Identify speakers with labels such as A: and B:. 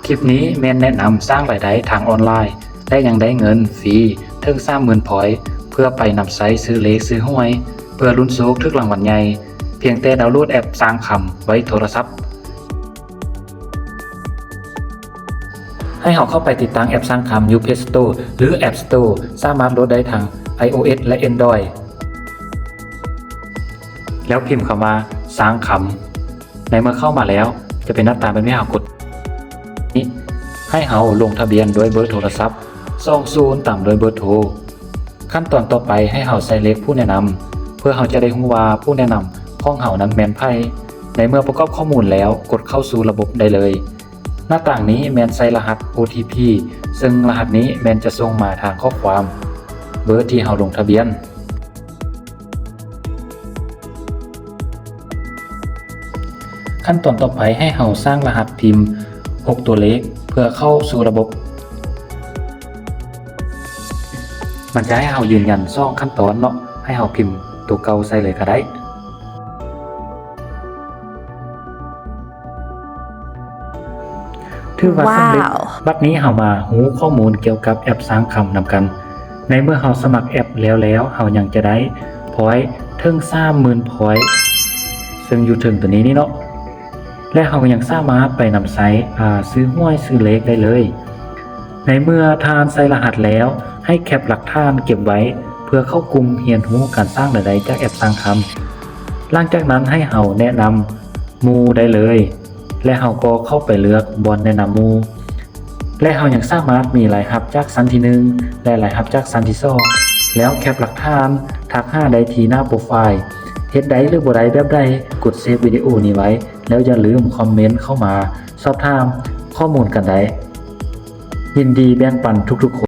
A: คลิปนี้แม่นแนะนำสร้างรายได้ทางออนไลน์และยังได้เงินฟรีถึง30,000 พอยต์เพื่อไปนำใช้ซื้อเลขซื้อหวยเพื่อลุ้นโชคถึกรางวัลใหญ่เพียงแต่ดาวน์โหลดแอปสร้างคำไว้โทรศัพท์ให้เราเข้าไปติดตั้งแอปสร้างคำอยู่ Play Store หรือ App Store สามารถโหลดได้ทาง iOS และ Android แล้วพิมพ์คำว่าสร้างคำในเมื่อเข้ามาแล้วจะเป็นหน้าตาแบบนี้กดนี้ให้เราลงทะเบียนด้วยเบอร์โทรศัพท์20ตามด้วยเบอร์โทรขั้นตอนต่อไปให้เราใส่เลขผู้แนะนำเพื่อเราจะได้รู้ว่าผู้แนะนำของเรานั้นแม่นไผในเมื่อประกอบข้อมูลแล้วกดเข้าสู่ระบบได้เลยหน้าต่างนี้แม่นใส่รหัส OTP ซึ่งรหัสนี้แม่นจะส่งมาทางข้อความเบอร์ที่เราลงทะเบียนขั้นตอนต่อไปให้เราสร้างรหัสพิมพ์6ตัวเลขเพื่อเข้าสู่ระบบมันจะให้เรายืนยัน2ขั้นตอนเนาะให้เราพิมพ์ตัวเก่าใส่เลยก็ได้ถือว่าสำเร็จบัดนี้เรามาหูข้อมูลเกี่ยวกับแอปสร้างคำนำกันในเมื่อเราสมัครแอปแล้วเรายังจะได้พอยต์ถึง30,000 พอยต์ซึ่งอยู่ถึงตัวนี้นี่เนาะและเรายังสามารถไปนำใช้ซื้อหวยซื้อเลขได้เลยในเมื่อทานใส่รหัสแล้วให้แคปหลักฐานเก็บไว้เพื่อเข้ากลุ่มเรียนรู้การสร้างรายได้จากแอปสร้างคำหลังจากนั้นให้เราแนะนำหมู่ได้เลยและเราก็เข้าไปเลือกบอลแนะนำหมู่และเรายังสามารถมีรายรับจากชั้นที่1และรายรับจากชั้นที่2แล้วแคปหลักฐานทักหาได้ที่หน้าโปรไฟล์เฮ็ดได้หรือบ่ได้แบบใดกดเซฟวิดีโอนี้ไว้แล้วอย่าลืมคอมเมนต์เข้ามาสอบถามข้อมูลกันได้ยินดีแบ่งปันทุกๆคน